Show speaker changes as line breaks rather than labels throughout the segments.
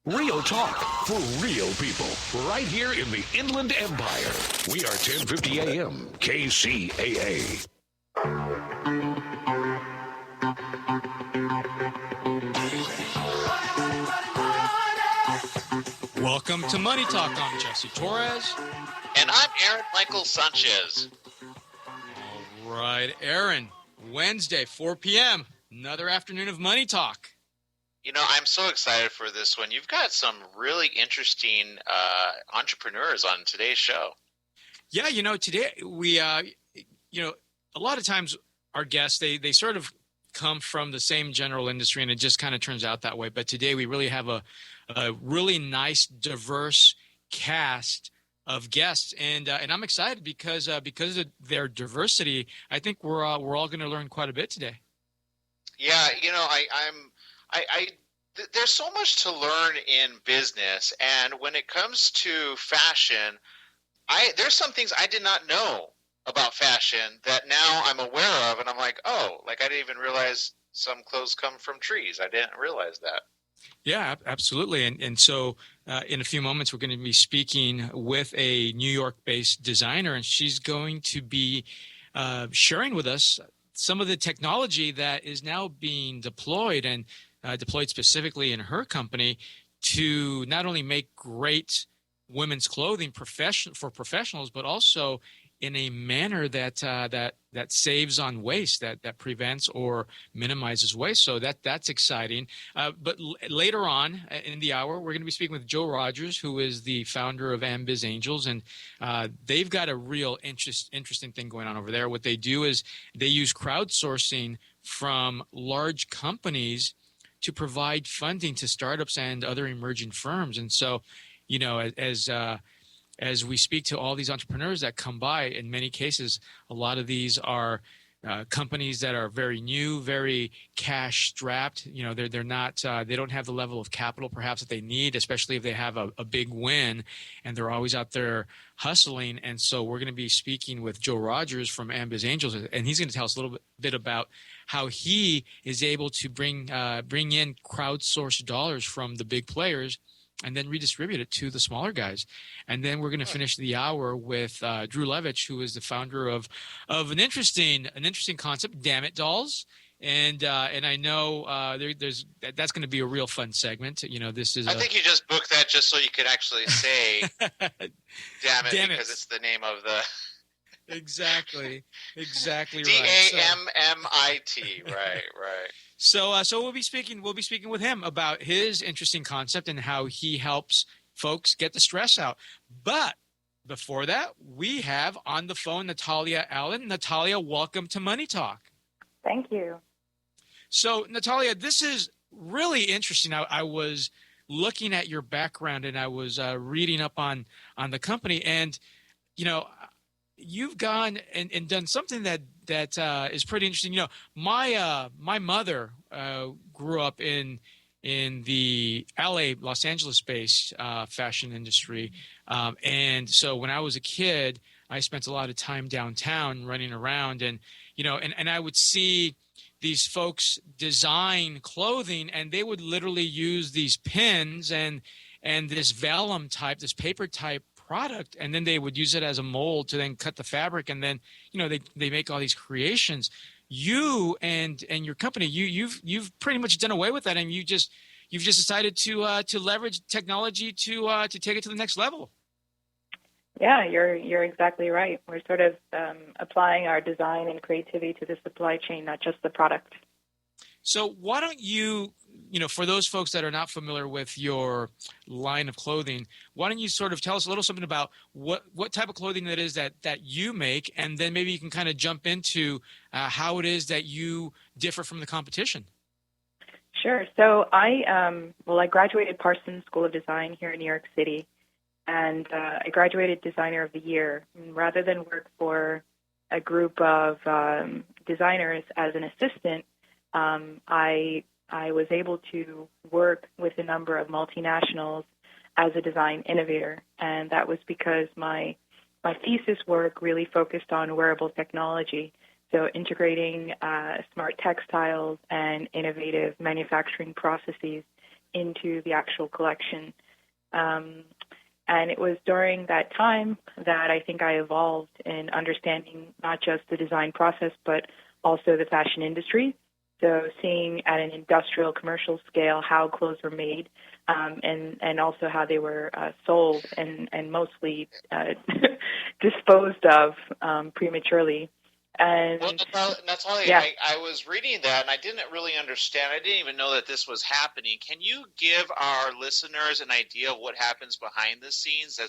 Real talk for real people, right here in the Inland Empire. We are 1050 AM KCAA.
Welcome to Money Talk. I'm Jesse Torres.
And I'm Aaron Michael Sanchez.
All right, Aaron, Wednesday, 4 p.m., another afternoon of Money Talk.
You know, I'm so excited for this one. You've got some really interesting entrepreneurs on today's show.
Yeah, you know, today we, a lot of times our guests, they sort of come from the same general industry, and it just kind of turns out that way. But today we really have a really nice, diverse cast of guests, and I'm excited because of their diversity. I think we're all going to learn quite a bit today.
Yeah, you know, there's so much to learn in business, and when it comes to fashion, there's some things I did not know about fashion that now I'm aware of, and I'm like, oh, like I didn't even realize some clothes come from trees. I didn't realize that. Yeah,
absolutely. And so in a few moments, we're going to be speaking with a New York-based designer, and she's going to be sharing with us some of the technology that is now being deployed and deployed specifically in her company to not only make great women's clothing for professionals, but also in a manner that saves on waste, that prevents or minimizes waste. So that's exciting. But later on in the hour, we're going to be speaking with Joe Rogers, who is the founder of Biz Angels, and they've got a real interesting thing going on over there. What they do is they use crowdsourcing from large companies to provide funding to startups and other emerging firms. And so, you know, as we speak to all these entrepreneurs that come by, in many cases, a lot of these are companies that are very new, very cash strapped. You know, they're not, they don't have the level of capital perhaps that they need, especially if they have a big win, and they're always out there hustling. And so we're going to be speaking with Joe Rogers from Biz Angels, and he's going to tell us a little bit about how he is able to bring in crowdsourced dollars from the big players and then redistribute it to the smaller guys. And then we're going to finish the hour with Drew Levitch, who is the founder of an interesting concept, Damn It Dolls. And I know that's going to be a real fun segment. You know, this is.
I think you just booked that just so you could actually say "Damn it," because it's the name of the.
Exactly right.
DAMMIT. Right.
So we'll be speaking with him about his interesting concept and how he helps folks get the stress out. But before that, we have on the phone Natalia Allen. Natalia, welcome to Money Talk.
Thank you.
So Natalia, this is really interesting. I was looking at your background and I was reading up on the company, and you know, you've gone and done something that is pretty interesting. You know, my mother grew up in the Los Angeles-based fashion industry, and so when I was a kid, I spent a lot of time downtown running around, and you know, and I would see these folks design clothing, and they would literally use these pins and this vellum type, this paper type product, and then they would use it as a mold to then cut the fabric, and then you know they make all these creations. You and your company, you've pretty much done away with that, and you've just decided to leverage technology to take it to the next level.
Yeah, you're exactly right. We're sort of applying our design and creativity to the supply chain, not just the product.
So why don't you, for those folks that are not familiar with your line of clothing, why don't you sort of tell us a little something about what type of clothing that is that you make, and then maybe you can kind of jump into how it is that you differ from the competition.
Sure. So I graduated Parsons School of Design here in New York City, and I graduated Designer of the Year. And rather than work for a group of designers as an assistant, I was able to work with a number of multinationals as a design innovator, and that was because my thesis work really focused on wearable technology, so integrating smart textiles and innovative manufacturing processes into the actual collection. And it was during that time that I think I evolved in understanding not just the design process, but also the fashion industry. So seeing at an industrial commercial scale how clothes were made, and also how they were sold and mostly disposed of prematurely. And
Well, Natalia,
yeah.
I was reading that and I didn't really understand. I didn't even know that this was happening. Can you give our listeners an idea of what happens behind the scenes?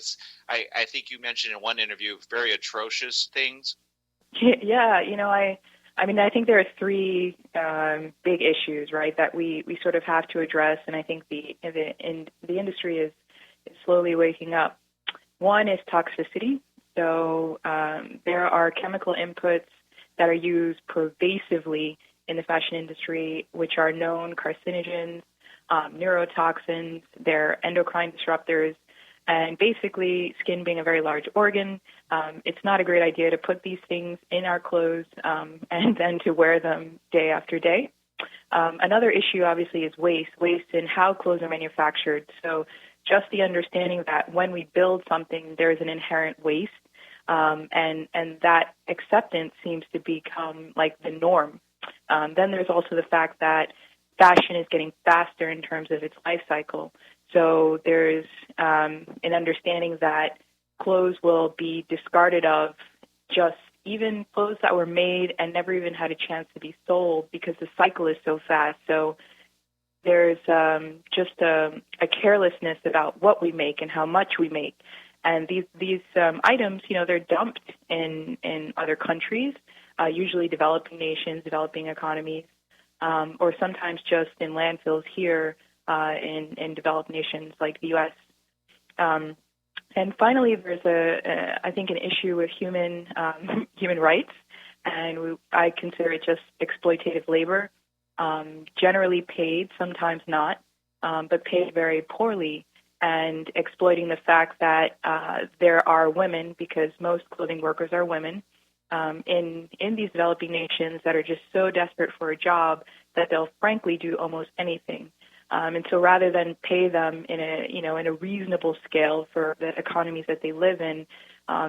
I think you mentioned in one interview very atrocious things.
Yeah, I mean, I think there are three big issues, right, that we sort of have to address, and I think the industry is slowly waking up. One is toxicity. So there are chemical inputs that are used pervasively in the fashion industry, which are known carcinogens, neurotoxins, they're endocrine disruptors, and basically skin being a very large organ, it's not a great idea to put these things in our clothes and then to wear them day after day. Another issue, obviously, is waste in how clothes are manufactured. So just the understanding that when we build something, there's an inherent waste, and that acceptance seems to become like the norm. Then there's also the fact that fashion is getting faster in terms of its life cycle. So there's an understanding that clothes will be discarded of, just even clothes that were made and never even had a chance to be sold because the cycle is so fast. So there's just a carelessness about what we make and how much we make. And these items, they're dumped in other countries, usually developing nations, developing economies, or sometimes just in landfills here in developed nations like the U.S. And finally, there's I think an issue with human rights, and I consider it just exploitative labor, generally paid, sometimes not, but paid very poorly, and exploiting the fact that there are women, because most clothing workers are women, in these developing nations that are just so desperate for a job that they'll frankly do almost anything. And so rather than pay them in a reasonable scale for the economies that they live in,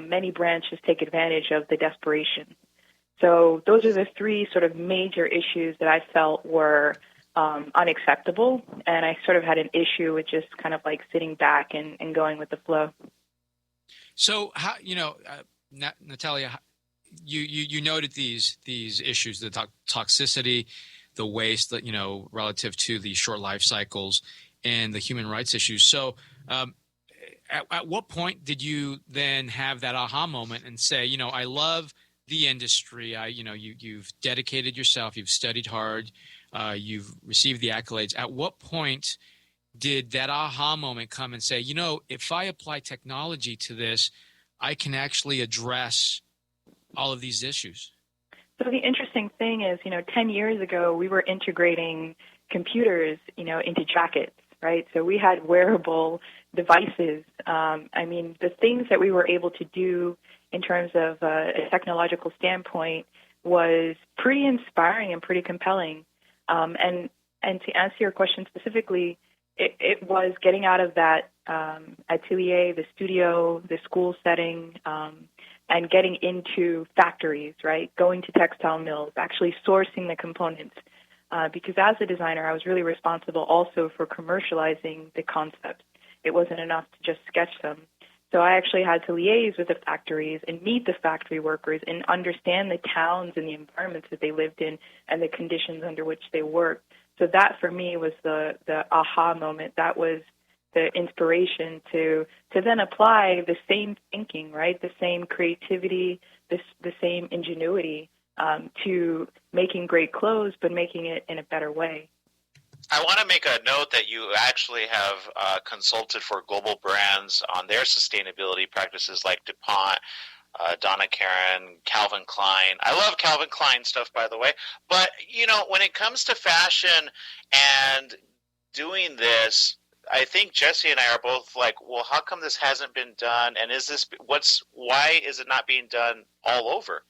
many branches take advantage of the desperation. So those are the three sort of major issues that I felt were unacceptable, and I sort of had an issue with just kind of like sitting back and going with the flow.
So how, Natalia, you noted these issues, the toxicity, the waste, relative to the short life cycles and the human rights issues. So at what point did you then have that aha moment and say, I love the industry. You've dedicated yourself, you've studied hard, you've received the accolades. At what point did that aha moment come and say, if I apply technology to this, I can actually address all of these issues?
So the interesting thing is, 10 years ago, we were integrating computers, into jackets, right? So we had wearable devices. The things that we were able to do in terms of a technological standpoint was pretty inspiring and pretty compelling. And to answer your question specifically, it was getting out of that atelier, the studio, the school setting, and getting into factories, right? Going to textile mills, actually sourcing the components. Because as a designer, I was really responsible also for commercializing the concepts. It wasn't enough to just sketch them. So I actually had to liaise with the factories and meet the factory workers and understand the towns and the environments that they lived in and the conditions under which they worked. So that for me was the aha moment. That was the inspiration to then apply the same thinking, right? The same creativity, the same ingenuity to making great clothes, but making it in a better way.
I want to make a note that you actually have consulted for global brands on their sustainability practices like DuPont, Donna Karan, Calvin Klein. I love Calvin Klein stuff, by the way. But, when it comes to fashion and doing this, I think Jesse and I are both like, well, how come this hasn't been done? And why is it not being done all over?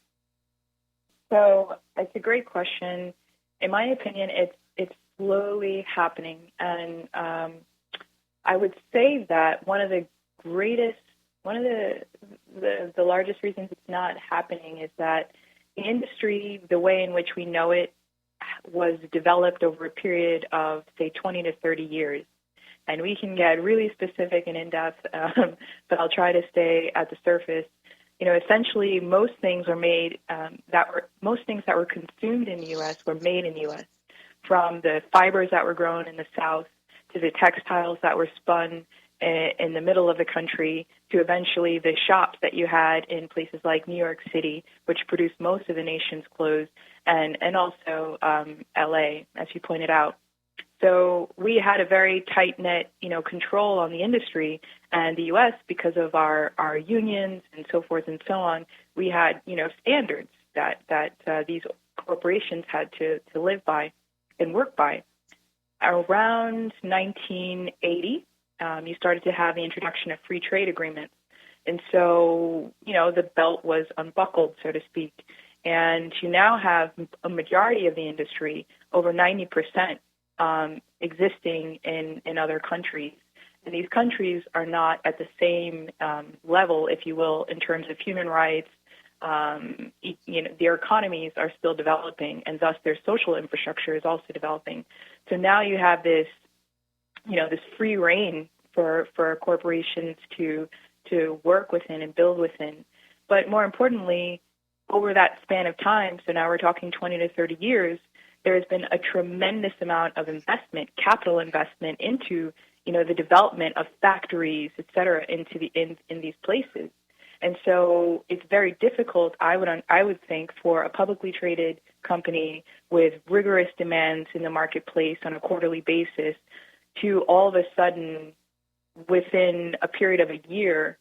So it's a great question. In my opinion, it's slowly happening. And I would say that one of the largest reasons it's not happening is that the industry, the way in which we know it, was developed over a period of, say, 20 to 30 years. And we can get really specific and in-depth, but I'll try to stay at the surface. Essentially, most things are made most things that were consumed in the U.S. were made in the U.S. From the fibers that were grown in the South to the textiles that were spun in the middle of the country to eventually the shops that you had in places like New York City, which produced most of the nation's clothes, and also L.A., as you pointed out. So we had a very tight-knit, control on the industry, and the U.S., because of our unions and so forth and so on, we had, standards that these corporations had to live by and work by. Around 1980, you started to have the introduction of free trade agreements. And so, the belt was unbuckled, so to speak. And you now have a majority of the industry, over 90%, existing in other countries. And these countries are not at the same level, if you will, in terms of human rights. Their economies are still developing, and thus their social infrastructure is also developing. So now you have this, this free reign for corporations to work within and build within. But more importantly, over that span of time, so now we're talking 20 to 30 years, there has been a tremendous amount of investment, capital investment into, the development of factories, et cetera, in these places. And so it's very difficult, I would think, for a publicly traded company with rigorous demands in the marketplace on a quarterly basis to all of a sudden, within a period of a year,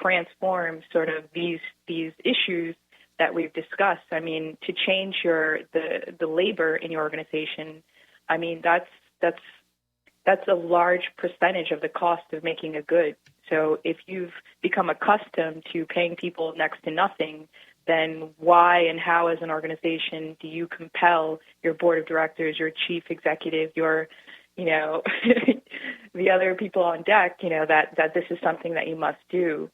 transform sort of these issues that we've discussed. I mean, to change the labor in your organization, I mean, that's a large percentage of the cost of making a good. So if you've become accustomed to paying people next to nothing, then why and how as an organization do you compel your board of directors, your chief executive, your, the other people on deck, that this is something that you must do.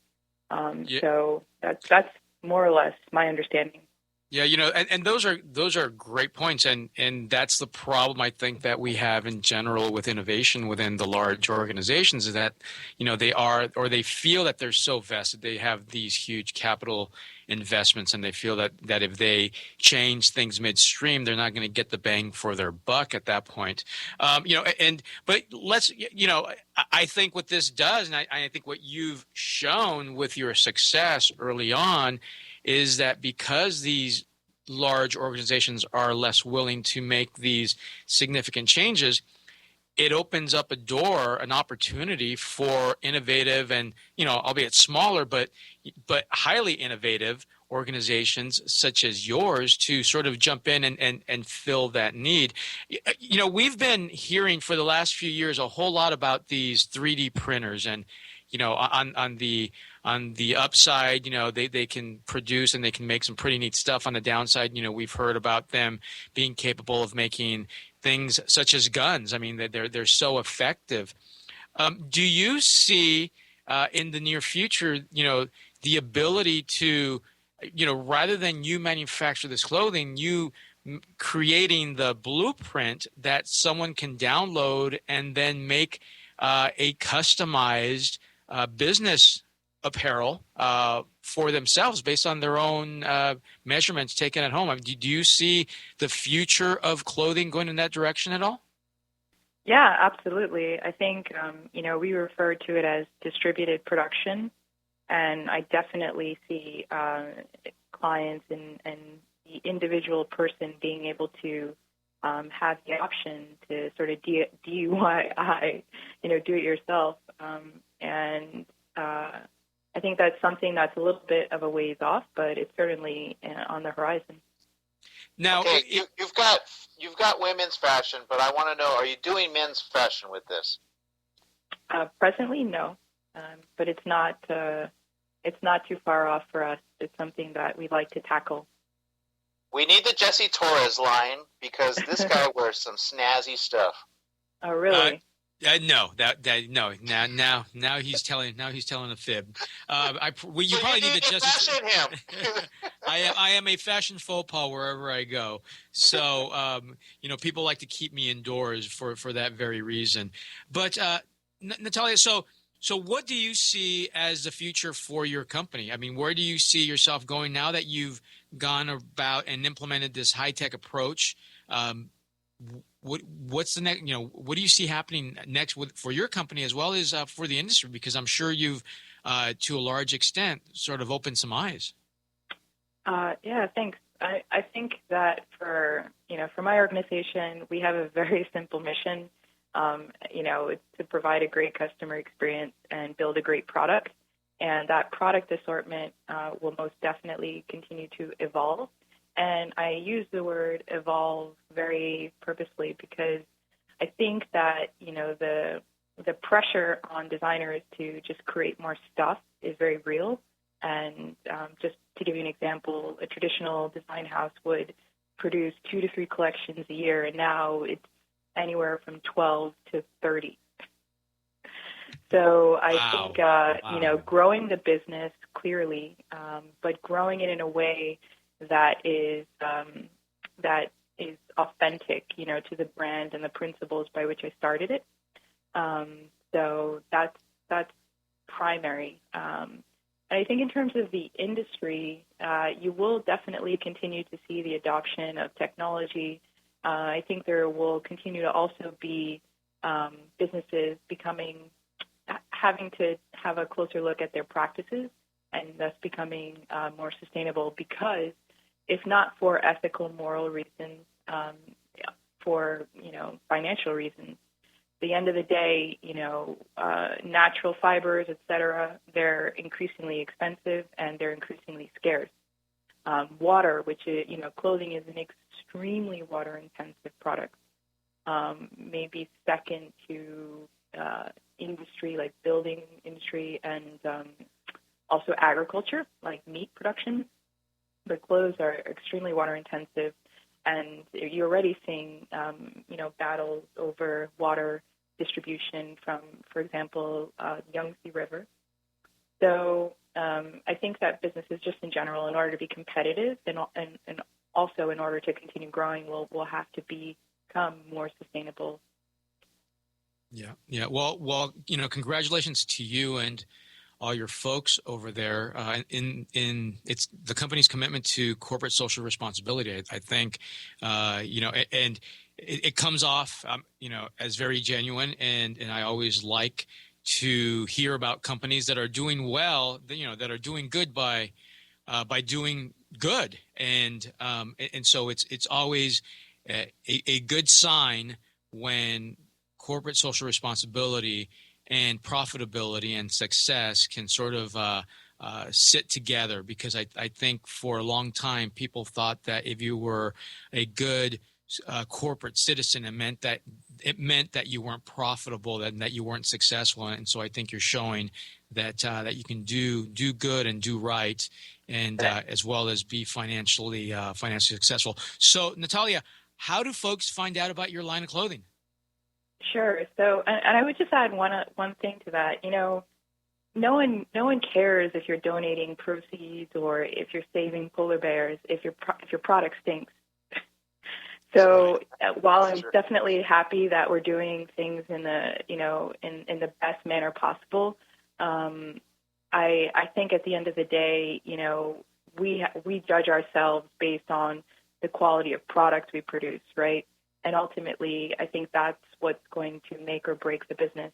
So that's more or less my understanding.
Yeah, and those are great points, and that's the problem I think that we have in general with innovation within the large organizations is that they feel that they're so vested, they have these huge capital investments, and they feel that if they change things midstream, they're not going to get the bang for their buck at that point. But let's I think what this does, and I think what you've shown with your success early on, is that because these large organizations are less willing to make these significant changes, it opens up an opportunity for innovative and, albeit smaller, but highly innovative organizations such as yours to sort of jump in and fill that need. We've been hearing for the last few years a whole lot about these 3D printers, and on the upside, they can produce and they can make some pretty neat stuff. On the downside, we've heard about them being capable of making things such as guns. I mean, they're so effective. Do you see in the near future, the ability to, rather than you manufacture this clothing, you creating the blueprint that someone can download and then make a customized business apparel for themselves based on their own measurements taken at home? I mean, do you see the future of clothing going in that direction at all?
Yeah, absolutely. I think, we refer to it as distributed production, and I definitely see clients and the individual person being able to have the option to sort of DIY, do it yourself. And I think that's something that's a little bit of a ways off, but it's certainly on the horizon.
Now, okay, you've got women's fashion, but I want to know: are you doing men's fashion with this?
Presently, no, but it's not too far off for us. It's something that we'd like to tackle.
We need the Jesse Torres line because this guy wears some snazzy stuff.
Oh, really?
No, no. Now he's telling a fib. You
So
probably
you
need
need
the
to
Jesse.
fashion him.
I am a fashion faux pas wherever I go. So people like to keep me indoors for that very reason. But Natalia, so what do you see as the future for your company? I mean, where do you see yourself going now that you've gone about and implemented this high tech approach? What's the next? What do you see happening next for your company as well as for the industry? Because I'm sure you've, to a large extent, sort of opened some eyes.
Yeah, thanks. I think that for my organization, we have a very simple mission. It's to provide a great customer experience and build a great product. And that product assortment will most definitely continue to evolve. And I use the word evolve very purposely because I think that, the pressure on designers to just create more stuff is very real. And just to give you an example, a traditional design house would produce 2 to 3 collections a year, and now it's anywhere from 12 to 30. So I think, growing the business clearly, but growing it in a way that is authentic, to the brand and the principles by which I started it. So that's primary. And I think in terms of the industry, you will definitely continue to see the adoption of technology. I think there will continue to also be businesses having to have a closer look at their practices and thus becoming more sustainable because if not for ethical, moral reasons, for, financial reasons, at the end of the day, natural fibers, et cetera, they're increasingly expensive and they're increasingly scarce. Water, which is, clothing is an extremely water-intensive product, maybe second to industry like building industry and also agriculture, like meat production. But clothes are extremely water-intensive, and you're already seeing, battles over water distribution from, for example, the Yangtze River. So I think that businesses just in general, in order to be competitive and also in order to continue growing, will have to become more sustainable.
Yeah. Well, congratulations to you and all your folks over there in it's the company's commitment to corporate social responsibility. I think, and it comes off, as very genuine, and I always like to hear about companies that are doing well, that are doing good by doing good, and so it's always a good sign when corporate social responsibility and profitability and success can sort of sit together, because I think for a long time people thought that if you were a good corporate citizen, it meant that you weren't profitable and that you weren't successful. And so I think you're showing that that you can do good and do right, and as well as be financially successful. So Natalia, how do folks find out about your line of clothing?
Sure. So, and I would just add one thing to that. No one cares if you're donating proceeds or if you're saving polar bears if your product stinks. So, while I'm definitely happy that we're doing things in the in the best manner possible, I think at the end of the day, we judge ourselves based on the quality of products we produce, right? And ultimately, I think that's what's going to make or break the business.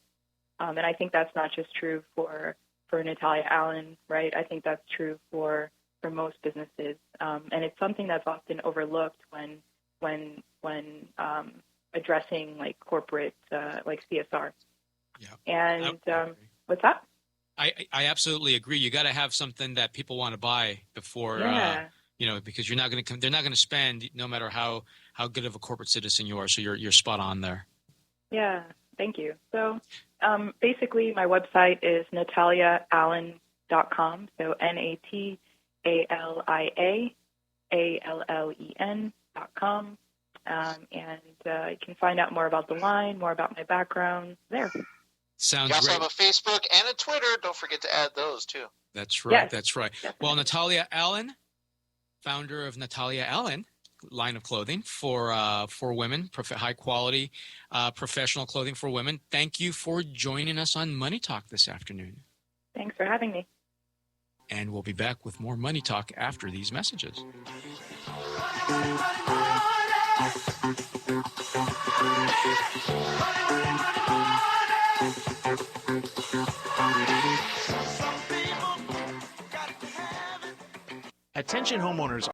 And I think that's not just true for Natalia Allen, right? I think that's true for most businesses. And it's something that's often overlooked when addressing like corporate, like CSR.
Yeah.
And what's that?
I absolutely agree. You got to have something that people want to buy before, because they're not going to spend no matter how good of a corporate citizen you are. So you're spot on there.
Yeah, thank you. So basically my website is nataliaallen.com. So NATALIA ALLEN.com. And you can find out more about the line, more about my background there.
Sounds
You also
great.
have a Facebook and a Twitter. Don't forget to add those too.
That's right.
Yes,
that's right.
definitely.
Well, Natalia Allen, founder of Natalia Allen line of clothing for women, high quality professional clothing for women. Thank you for joining us on Money Talk this afternoon.
Thanks for having me.
And we'll be back with more Money Talk after these messages.
Attention homeowners